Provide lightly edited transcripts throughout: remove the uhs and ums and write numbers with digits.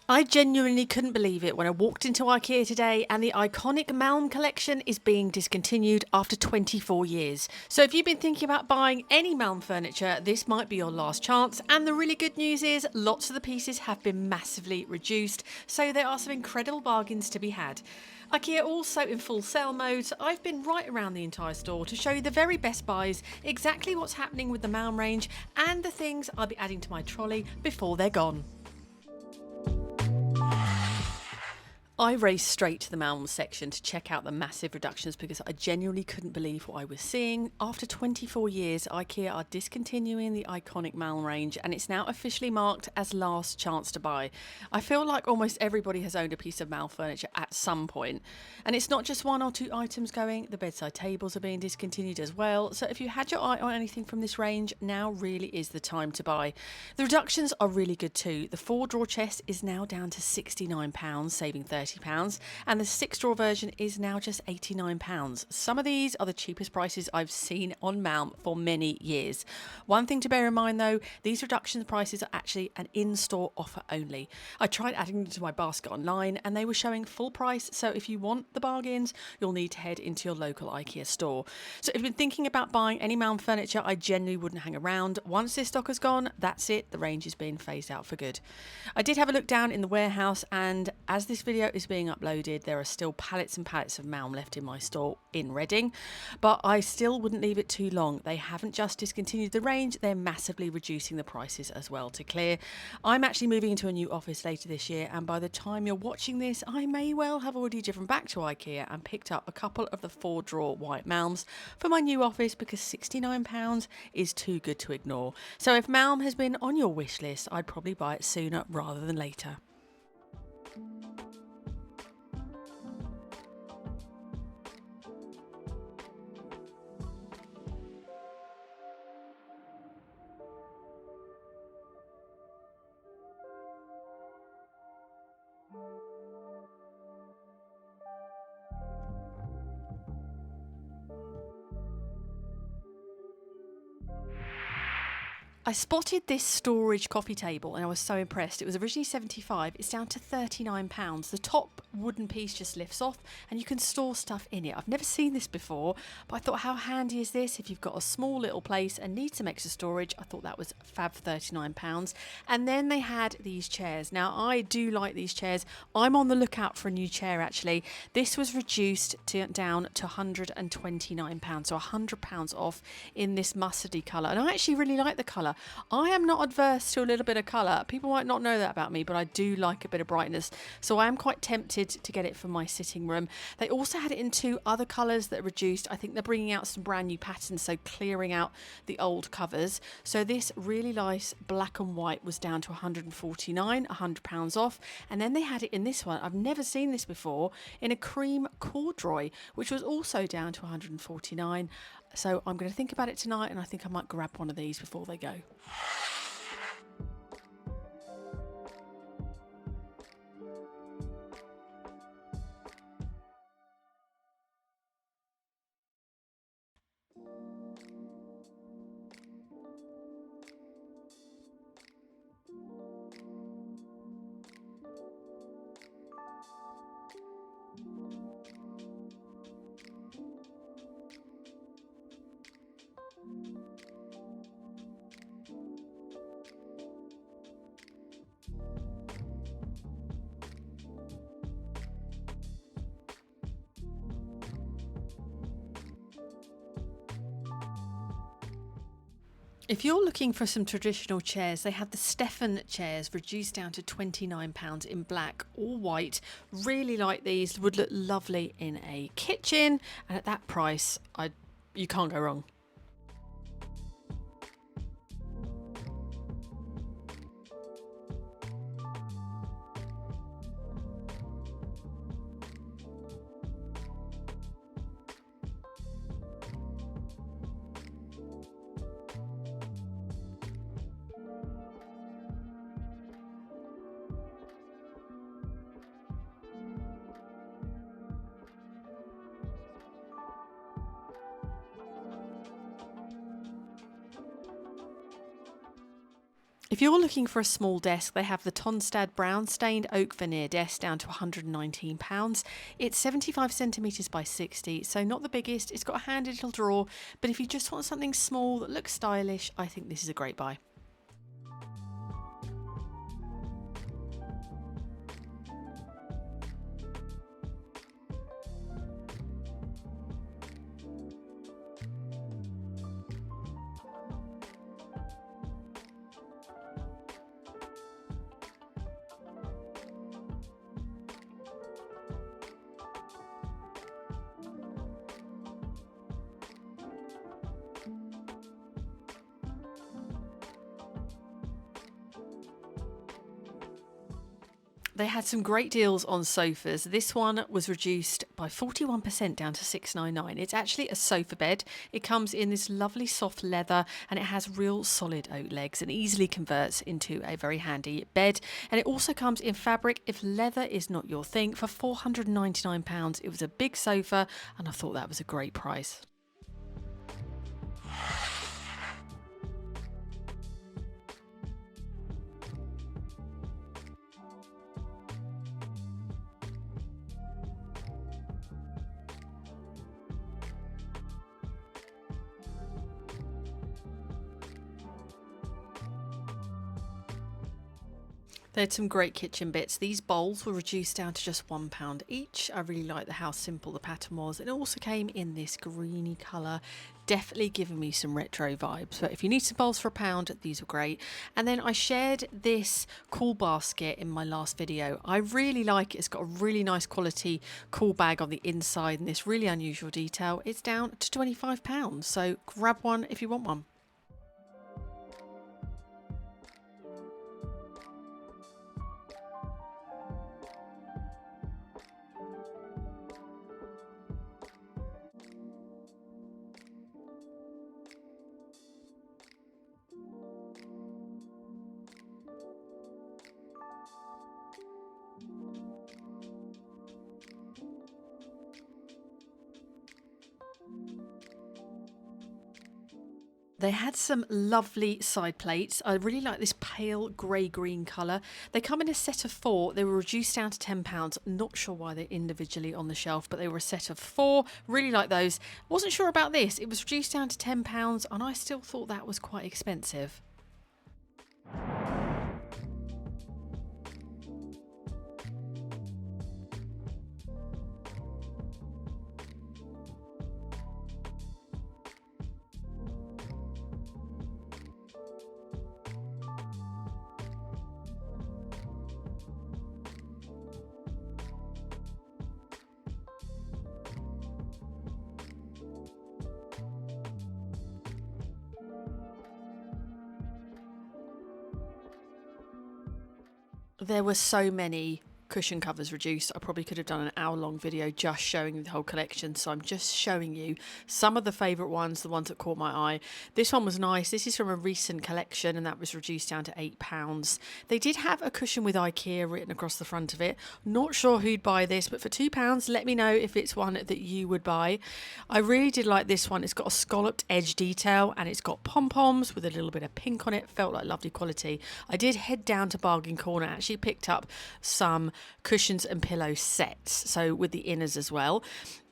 I genuinely couldn't believe it when I walked into IKEA today and the iconic Malm collection is being discontinued after 24 years. So if you've been thinking about buying any Malm furniture, this might be your last chance. And the really good news is lots of the pieces have been massively reduced, so there are some incredible bargains to be had. IKEA also in full sale mode, so I've been right around the entire store to show you the very best buys, exactly what's happening with the Malm range and the things I'll be adding to my trolley before they're gone. I raced straight to the Malm section to check out the massive reductions because I genuinely couldn't believe what I was seeing. After 24 years, IKEA are discontinuing the iconic Malm range and it's now officially marked as last chance to buy. I feel like almost everybody has owned a piece of Malm furniture at some point. And it's not just one or two items going, the bedside tables are being discontinued as well. So if you had your eye on anything from this range, now really is the time to buy. The reductions are really good too. The 4-drawer chest is now down to £69, saving £30, and the 6-drawer version is now just £89. Some of these are the cheapest prices I've seen on Malm for many years. One thing to bear in mind though, these reduction prices are actually an in-store offer only. I tried adding them to my basket online and they were showing full price, so if you want the bargains, you'll need to head into your local IKEA store. So if you've been thinking about buying any Malm furniture, I generally wouldn't hang around. Once this stock is gone, that's it, the range is being phased out for good. I did have a look down in the warehouse, and as this video is being uploaded, there are still pallets and pallets of Malm left in my store in Reading, but I still wouldn't leave it too long. They haven't just discontinued the range, they're massively reducing the prices as well to clear. I'm actually moving into a new office later this year, and by the time you're watching this, I may well have already driven back to IKEA and picked up a couple of the 4-drawer white Malms for my new office because £69 is too good to ignore. So if Malm has been on your wish list, I'd probably buy it sooner rather than later. I spotted this storage coffee table and I was so impressed. It was originally £75, it's down to £39. The top wooden piece just lifts off and you can store stuff in it. I've never seen this before, but I thought how handy is this if you've got a small little place and need some extra storage. I thought that was fab for £39. And then they had these chairs. Now I do like these chairs. I'm on the lookout for a new chair actually. This was reduced down to £129, so £100 off in this mustardy colour. And I actually really like the colour. I am not adverse to a little bit of colour. People might not know that about me, but I do like a bit of brightness. So I am quite tempted to get it for my sitting room. They also had it in 2 other colours that are reduced. I think they're bringing out some brand new patterns, so clearing out the old covers. So this really nice black and white was down to £149, £100 off. And then they had it in this one. I've never seen this before, in a cream corduroy, which was also down to £149. So I'm going to think about it tonight and I think I might grab one of these before they go. If you're looking for some traditional chairs, they have the Stefan chairs reduced down to £29 in black or white. Really like these, would look lovely in a kitchen, and at that price, you can't go wrong. If you're looking for a small desk, they have the Tonstad brown stained oak veneer desk down to £119. It's 75 centimetres by 60, so not the biggest. It's got a handy little drawer, but if you just want something small that looks stylish, I think this is a great buy. They had some great deals on sofas. This one was reduced by 41% down to $699. It's actually a sofa bed. It comes in this lovely soft leather and it has real solid oak legs and easily converts into a very handy bed. And it also comes in fabric if leather is not your thing. For £499, it was a big sofa and I thought that was a great price. They had some great kitchen bits. These bowls were reduced down to just £1 each. I really like how simple the pattern was. It also came in this greeny colour, definitely giving me some retro vibes. But if you need some bowls for £1, these were great. And then I shared this cool basket in my last video. I really like it. It's got a really nice quality cool bag on the inside and this really unusual detail. It's down to £25, so grab one if you want one. They had some lovely side plates. I really like this pale grey-green colour. They come in a set of 4. They were reduced down to £10. Not sure why they're individually on the shelf, but they were a set of 4. Really like those. Wasn't sure about this. It was reduced down to £10 and I still thought that was quite expensive. There were so many cushion covers reduced. I probably could have done an hour-long video just showing you the whole collection, so I'm just showing you some of the favourite ones, the ones that caught my eye. This one was nice. This is from a recent collection and that was reduced down to £8. They did have a cushion with IKEA written across the front of it. Not sure who'd buy this, but for £2 let me know if it's one that you would buy. I really did like this one. It's got a scalloped edge detail and it's got pom-poms with a little bit of pink on it. Felt like lovely quality. I did head down to Bargain Corner, actually picked up some cushions and pillow sets, so with the inners as well.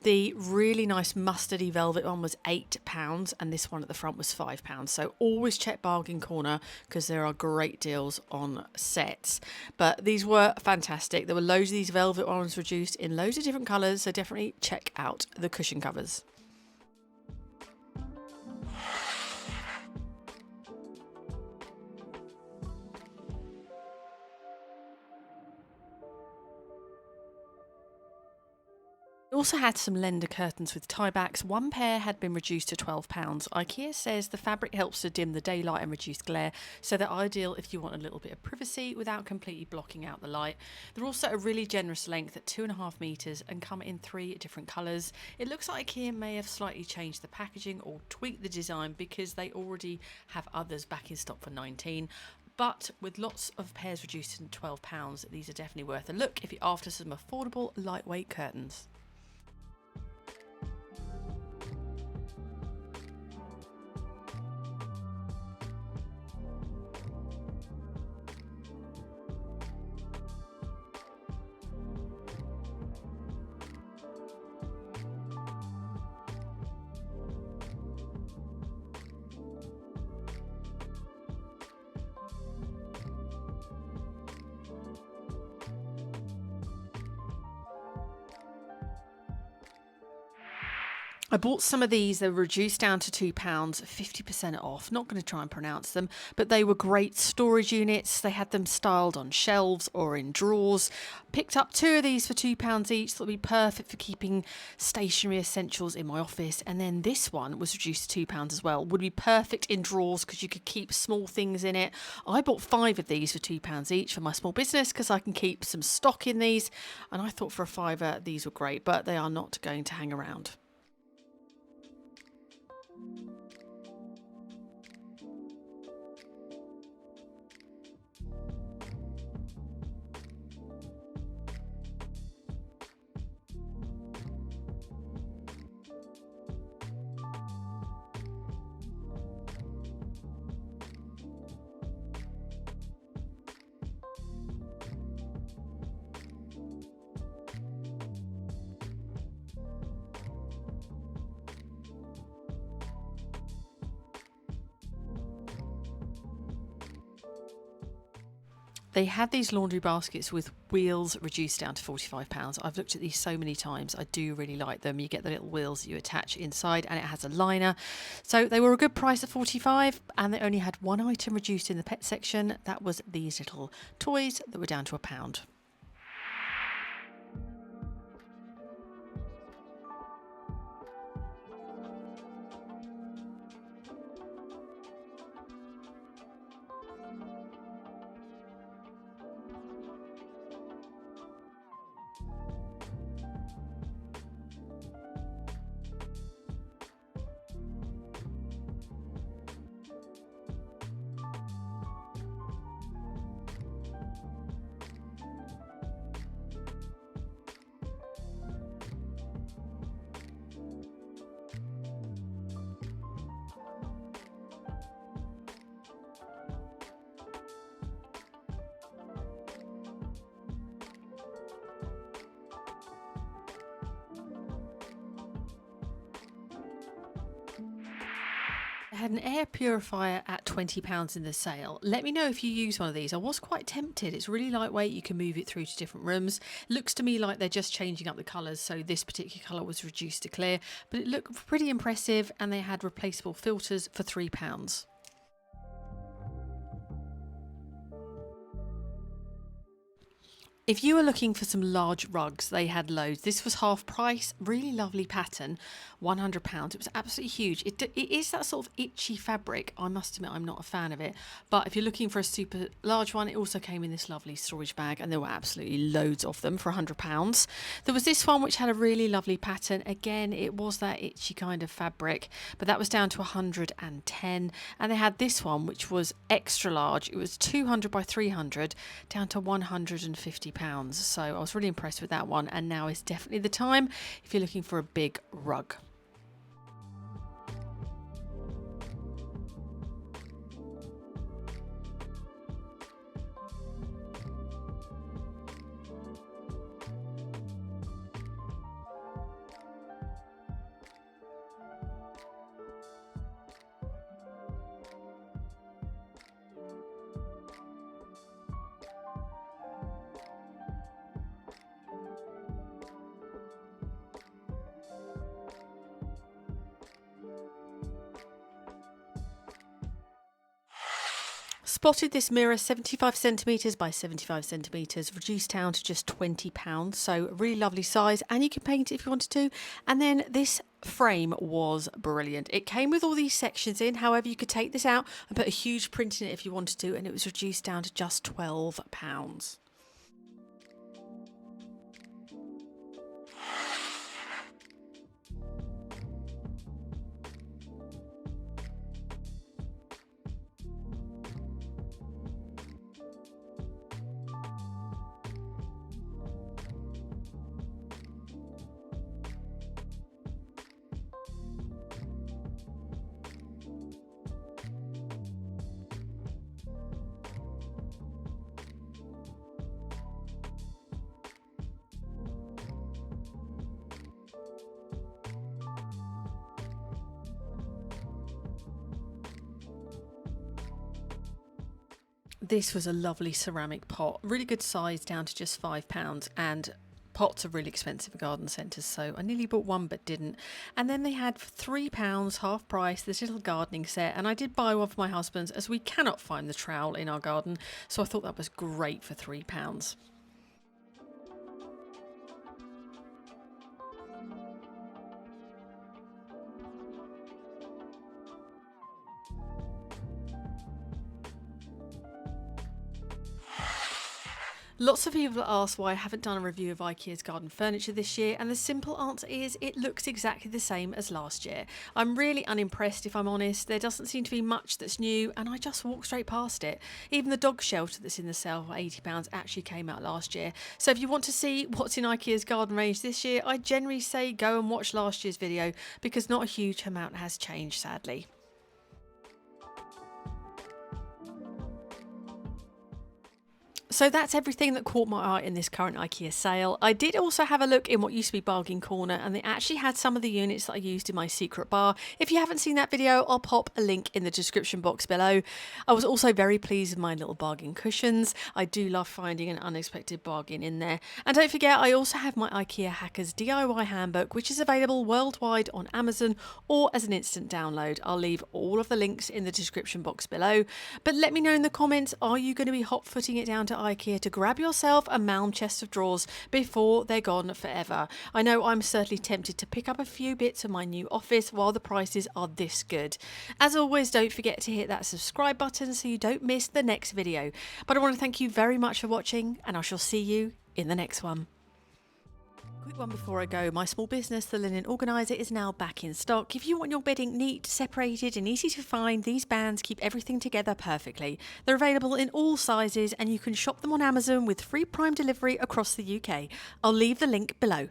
The really nice mustardy velvet one was £8 and this one at the front was £5. So always check Bargain Corner because there are great deals on sets. But these were fantastic. There were loads of these velvet ones reduced in loads of different colours, so definitely check out the cushion covers. Also had some lender curtains with tie backs. One pair had been reduced to £12. IKEA says the fabric helps to dim the daylight and reduce glare, so they're ideal if you want a little bit of privacy without completely blocking out the light. They're also a really generous length at 2.5 metres and come in 3 different colours. It looks like IKEA may have slightly changed the packaging or tweaked the design because they already have others back in stock for £19. But with lots of pairs reduced to £12, these are definitely worth a look if you're after some affordable lightweight curtains. I bought some of these. They were reduced down to £2, 50% off. Not going to try and pronounce them, but they were great storage units. They had them styled on shelves or in drawers. Picked up two of these for £2 each. That'll be perfect for keeping stationery essentials in my office. And then this one was reduced to £2 as well. Would be perfect in drawers because you could keep small things in it. I bought 5 of these for £2 each for my small business because I can keep some stock in these. And I thought for a fiver these were great, but they are not going to hang around. They had these laundry baskets with wheels reduced down to £45. I've looked at these so many times. I do really like them. You get the little wheels that you attach inside and it has a liner. So they were a good price at £45 and they only had one item reduced in the pet section. That was these little toys that were down to £1. I had an air purifier at £20 in the sale. Let me know if you use one of these. I was quite tempted. It's really lightweight. You can move it through to different rooms. Looks to me like they're just changing up the colours. So this particular colour was reduced to clear, but it looked pretty impressive and they had replaceable filters for £3. If you were looking for some large rugs, they had loads. This was half price, really lovely pattern, £100. It was absolutely huge. It is that sort of itchy fabric. I must admit, I'm not a fan of it. But if you're looking for a super large one, it also came in this lovely storage bag, and there were absolutely loads of them for £100. There was this one which had a really lovely pattern. Again, it was that itchy kind of fabric, but that was down to 110. And they had this one which was extra large. It was 200 by 300, down to £150. So I was really impressed with that one, and now is definitely the time if you're looking for a big rug. Spotted this mirror, 75 centimetres by 75 centimetres, reduced down to just £20. So a really lovely size, and you can paint it if you wanted to. And then this frame was brilliant. It came with all these sections in. However, you could take this out and put a huge print in it if you wanted to, and it was reduced down to just £12. This was a lovely ceramic pot, really good size, down to just £5, and Pots are really expensive at garden centres, so I nearly bought one but didn't. And then they had for £3 half price this little gardening set, and I did buy one for my husband's as we cannot find the trowel in our garden, so I thought that was great for £3. Lots of people ask why I haven't done a review of IKEA's garden furniture this year, and the simple answer is it looks exactly the same as last year. I'm really unimpressed, if I'm honest. There doesn't seem to be much that's new, and I just walk straight past it. Even the dog shelter that's in the sale for £80 actually came out last year. So if you want to see what's in IKEA's garden range this year, I generally say go and watch last year's video, because not a huge amount has changed, sadly. So that's everything that caught my eye in this current IKEA sale. I did also have a look in what used to be Bargain Corner, and they actually had some of the units that I used in my secret bar. If you haven't seen that video, I'll pop a link in the description box below. I was also very pleased with my little bargain cushions. I do love finding an unexpected bargain in there. And don't forget, I also have my IKEA Hackers DIY Handbook, which is available worldwide on Amazon or as an instant download. I'll leave all of the links in the description box below. But let me know in the comments, are you going to be hot-footing it down to IKEA to grab yourself a Malm chest of drawers before they're gone forever? I know I'm certainly tempted to pick up a few bits of my new office while the prices are this good. As always, don't forget to hit that subscribe button so you don't miss the next video. But I want to thank you very much for watching, and I shall see you in the next one. Quick one before I go, my small business, the Linen Organiser, is now back in stock. If you want your bedding neat, separated and easy to find, these bands keep everything together perfectly. They're available in all sizes, and you can shop them on Amazon with free Prime delivery across the UK. I'll leave the link below.